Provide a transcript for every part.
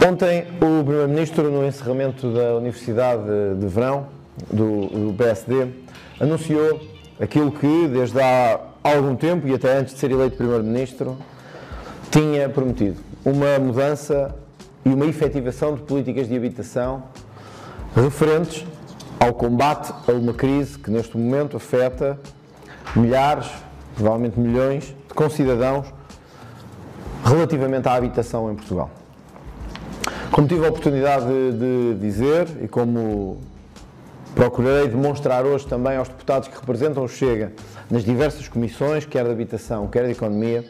Ontem, o Primeiro-Ministro, no encerramento da Universidade de Verão, do PSD, anunciou aquilo que, desde há algum tempo, e até antes de ser eleito Primeiro-Ministro, tinha prometido: uma mudança e uma efetivação de políticas de habitação referentes ao combate a uma crise que, neste momento, afeta milhares, provavelmente milhões, de concidadãos relativamente à habitação em Portugal. Como tive a oportunidade de dizer e como procurarei demonstrar hoje também aos deputados que representam o Chega nas diversas comissões, quer de habitação, quer de economia,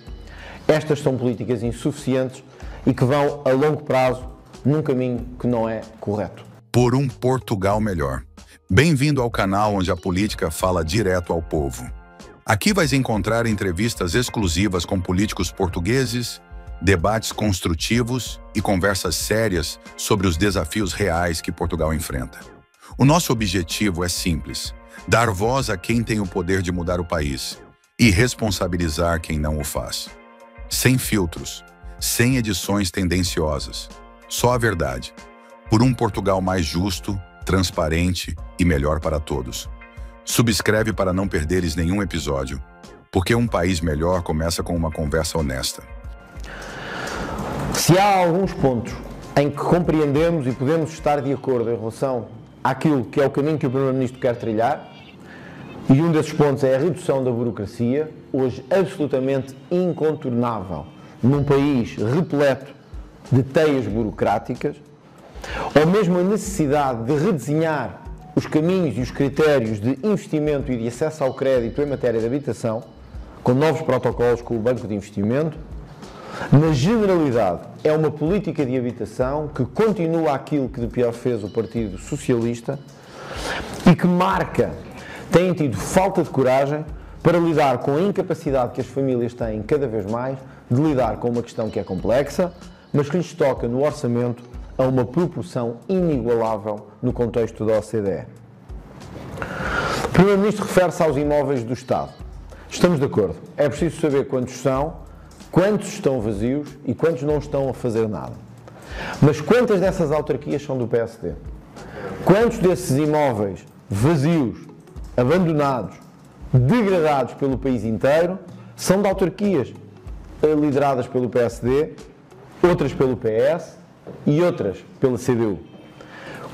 estas são políticas insuficientes e que vão a longo prazo num caminho que não é correto. Por um Portugal melhor. Bem-vindo ao canal onde a política fala direto ao povo. Aqui vais encontrar entrevistas exclusivas com políticos portugueses, debates construtivos e conversas sérias sobre os desafios reais que Portugal enfrenta. O nosso objetivo é simples: dar voz a quem tem o poder de mudar o país e responsabilizar quem não o faz. Sem filtros, sem edições tendenciosas, só a verdade. Por um Portugal mais justo, transparente e melhor para todos. Subscreve para não perderes nenhum episódio, porque um país melhor começa com uma conversa honesta. Se há alguns pontos em que compreendemos e podemos estar de acordo em relação àquilo que é o caminho que o Primeiro-Ministro quer trilhar, e um desses pontos é a redução da burocracia, hoje absolutamente incontornável num país repleto de teias burocráticas, ou mesmo a necessidade de redesenhar os caminhos e os critérios de investimento e de acesso ao crédito em matéria de habitação, com novos protocolos com o Banco de Investimento. Na generalidade, é uma política de habitação que continua aquilo que de pior fez o Partido Socialista e que tem tido falta de coragem para lidar com a incapacidade que as famílias têm cada vez mais de lidar com uma questão que é complexa, mas que lhes toca no orçamento a uma proporção inigualável no contexto da OCDE. O Primeiro-Ministro refere-se aos imóveis do Estado. Estamos de acordo. É preciso saber quantos são, quantos estão vazios e quantos não estão a fazer nada. Mas quantas dessas autarquias são do PSD? Quantos desses imóveis vazios, abandonados, degradados pelo país inteiro, são de autarquias lideradas pelo PSD, outras pelo PS e outras pela CDU?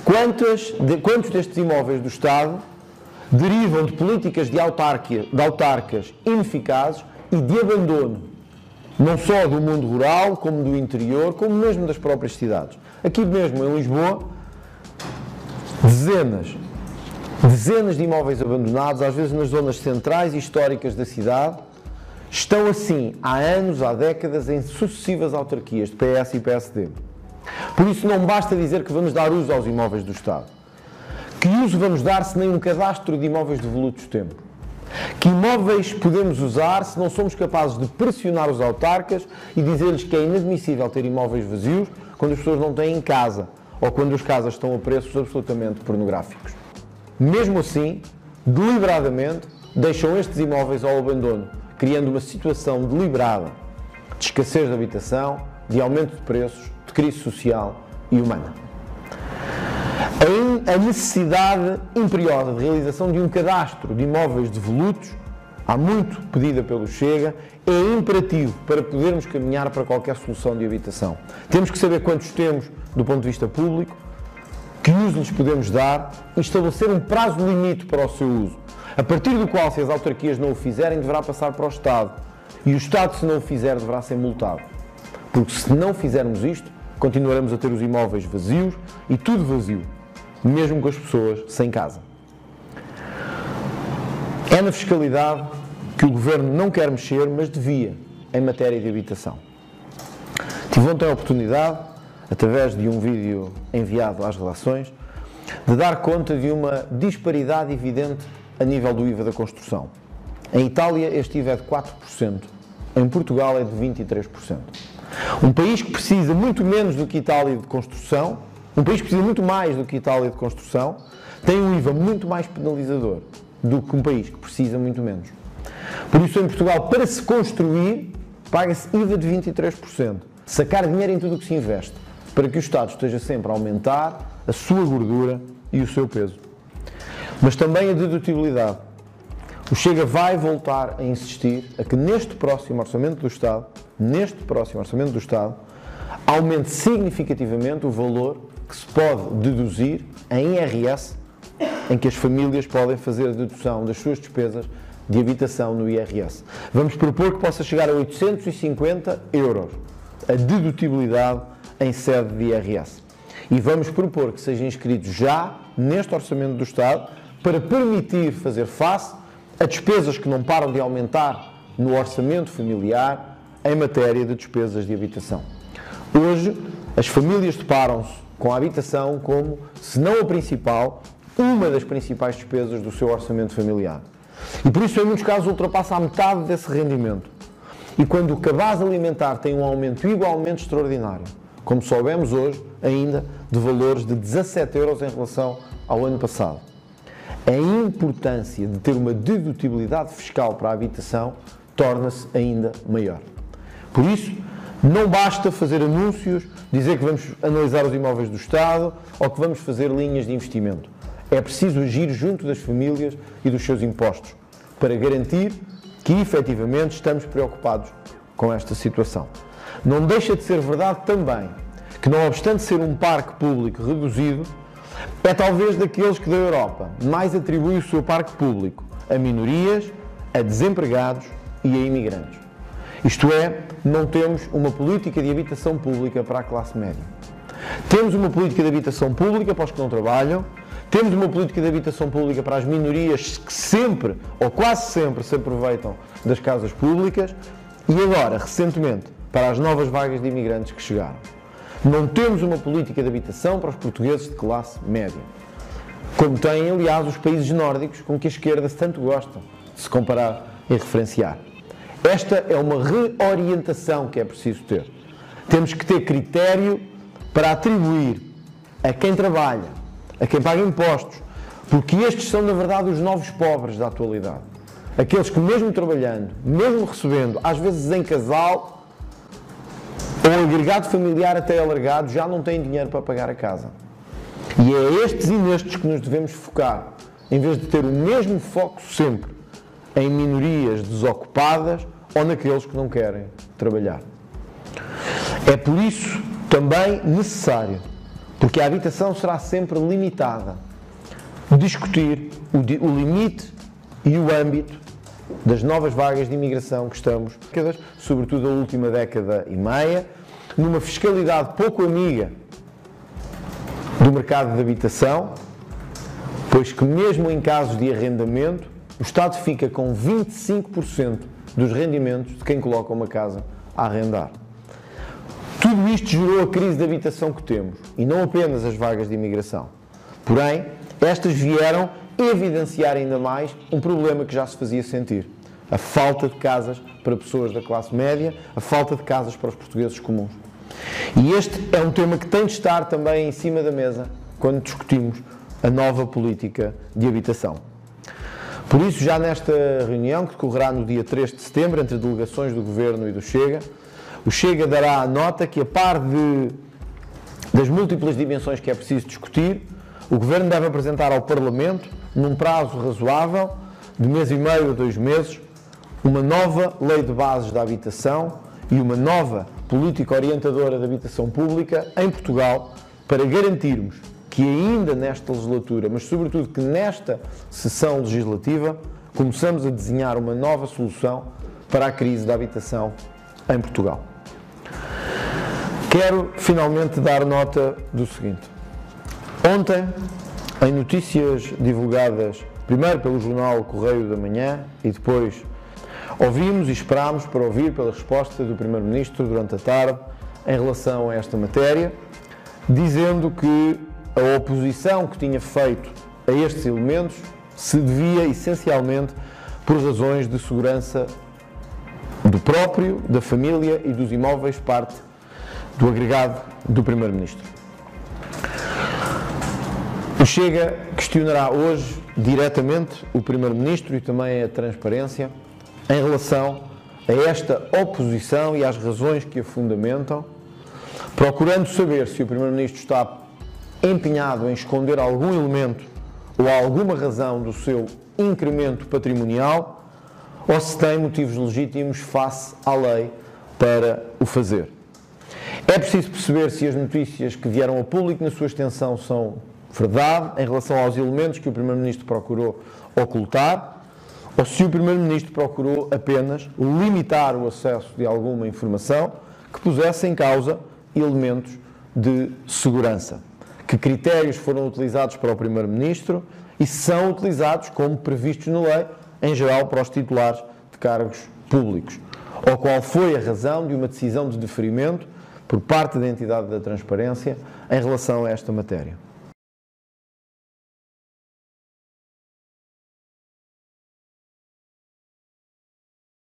Quantos destes imóveis do Estado derivam de políticas de autarcas ineficazes e de abandono, não só do mundo rural, como do interior, como mesmo das próprias cidades? Aqui mesmo em Lisboa, dezenas de imóveis abandonados, às vezes nas zonas centrais e históricas da cidade, estão assim há anos, há décadas, em sucessivas autarquias de PS e PSD. Por isso não basta dizer que vamos dar uso aos imóveis do Estado. Que uso vamos dar se nem um cadastro de imóveis devolutos temos? Que imóveis podemos usar se não somos capazes de pressionar os autarcas e dizer-lhes que é inadmissível ter imóveis vazios quando as pessoas não têm casa ou quando as casas estão a preços absolutamente pornográficos? Mesmo assim, deliberadamente, deixam estes imóveis ao abandono, criando uma situação deliberada de escassez de habitação, de aumento de preços, de crise social e humana. A necessidade imperiosa de realização de um cadastro de imóveis devolutos, há muito pedida pelo Chega, é imperativo para podermos caminhar para qualquer solução de habitação. Temos que saber quantos temos do ponto de vista público, que uso lhes podemos dar e estabelecer um prazo limite para o seu uso, a partir do qual, se as autarquias não o fizerem, deverá passar para o Estado. E o Estado, se não o fizer, deverá ser multado. Porque se não fizermos isto, continuaremos a ter os imóveis vazios e tudo vazio, mesmo com as pessoas sem casa. É na fiscalidade que o Governo não quer mexer, mas devia, em matéria de habitação. Tive ontem a oportunidade, através de um vídeo enviado às redações, de dar conta de uma disparidade evidente a nível do IVA da construção. Em Itália este IVA é de 4%, em Portugal é de 23%. Um país que precisa muito menos do que Itália de construção, um país que precisa muito mais do que Itália de construção, tem um IVA muito mais penalizador do que um país que precisa muito menos. Por isso, em Portugal, para se construir, paga-se IVA de 23%. Sacar dinheiro em tudo o que se investe. para que o Estado esteja sempre a aumentar a sua gordura e o seu peso. Mas também a dedutibilidade. O Chega vai voltar a insistir a que neste próximo Orçamento do Estado, aumente significativamente o valor que se pode deduzir em IRS, em que as famílias podem fazer a dedução das suas despesas de habitação no IRS. Vamos propor que possa chegar a 850 € a dedutibilidade em sede de IRS. E vamos propor que seja inscrito já neste Orçamento do Estado para permitir fazer face a despesas que não param de aumentar no orçamento familiar em matéria de despesas de habitação. Hoje, as famílias deparam-se com a habitação como, se não a principal, uma das principais despesas do seu orçamento familiar. E por isso, em muitos casos, ultrapassa a metade desse rendimento. E quando o cabaz alimentar tem um aumento igualmente extraordinário, como soubemos hoje, ainda, de valores de 17 € em relação ao ano passado, a importância de ter uma dedutibilidade fiscal para a habitação torna-se ainda maior. Por isso, não basta fazer anúncios, dizer que vamos analisar os imóveis do Estado ou que vamos fazer linhas de investimento. É preciso agir junto das famílias e dos seus impostos para garantir que, efetivamente, estamos preocupados com esta situação. Não deixa de ser verdade também que, não obstante ser um parque público reduzido, é talvez daqueles que da Europa mais atribui o seu parque público a minorias, a desempregados e a imigrantes. Isto é, não temos uma política de habitação pública para a classe média. Temos uma política de habitação pública para os que não trabalham, temos uma política de habitação pública para as minorias que sempre, ou quase sempre, se aproveitam das casas públicas e agora, recentemente, para as novas vagas de imigrantes que chegaram. Não temos uma política de habitação para os portugueses de classe média, como têm, aliás, os países nórdicos com que a esquerda tanto gosta de se comparar e referenciar. Esta é uma reorientação que é preciso ter. Temos que ter critério para atribuir a quem trabalha, a quem paga impostos, porque estes são, na verdade, os novos pobres da atualidade. Aqueles que, mesmo trabalhando, mesmo recebendo, às vezes em casal, ou agregado familiar até alargado, já não têm dinheiro para pagar a casa. E é estes e nestes que nos devemos focar, em vez de ter o mesmo foco sempre em minorias desocupadas ou naqueles que não querem trabalhar. É por isso também necessário, porque a habitação será sempre limitada, discutir o limite e o âmbito das novas vagas de imigração que estamos, sobretudo a última década e meia, numa fiscalidade pouco amiga do mercado de habitação, pois que mesmo em casos de arrendamento, o Estado fica com 25% dos rendimentos de quem coloca uma casa a arrendar. Tudo isto gerou a crise de habitação que temos, e não apenas as vagas de imigração. Porém, estas vieram evidenciar ainda mais um problema que já se fazia sentir: a falta de casas para pessoas da classe média, a falta de casas para os portugueses comuns. E este é um tema que tem de estar também em cima da mesa quando discutimos a nova política de habitação. Por isso, já nesta reunião, que decorrerá no dia 3 de setembro, entre delegações do Governo e do Chega, o Chega dará a nota que, a par das múltiplas dimensões que é preciso discutir, o Governo deve apresentar ao Parlamento, num prazo razoável, de mês e meio a 2 meses, uma nova lei de bases da habitação e uma nova política orientadora de habitação pública em Portugal, para garantirmos que ainda nesta legislatura, mas sobretudo que nesta sessão legislativa, começamos a desenhar uma nova solução para a crise da habitação em Portugal. Quero finalmente dar nota do seguinte. Ontem, em notícias divulgadas primeiro pelo jornal Correio da Manhã e depois ouvimos e esperámos para ouvir pela resposta do Primeiro-Ministro durante a tarde em relação a esta matéria, dizendo que a oposição que tinha feito a estes elementos se devia essencialmente por razões de segurança do próprio, da família e dos imóveis, parte do agregado do Primeiro-Ministro. O Chega questionará hoje diretamente o Primeiro-Ministro e também a transparência em relação a esta oposição e às razões que a fundamentam, procurando saber se o Primeiro-Ministro está empenhado em esconder algum elemento ou alguma razão do seu incremento patrimonial ou se tem motivos legítimos face à lei para o fazer. É preciso perceber se as notícias que vieram ao público na sua extensão são verdade em relação aos elementos que o Primeiro-Ministro procurou ocultar ou se o Primeiro-Ministro procurou apenas limitar o acesso de alguma informação que pusesse em causa elementos de segurança. Que critérios foram utilizados para o Primeiro-Ministro e são utilizados como previstos na lei, em geral para os titulares de cargos públicos. Ou qual foi a razão de uma decisão de deferimento por parte da entidade da transparência em relação a esta matéria.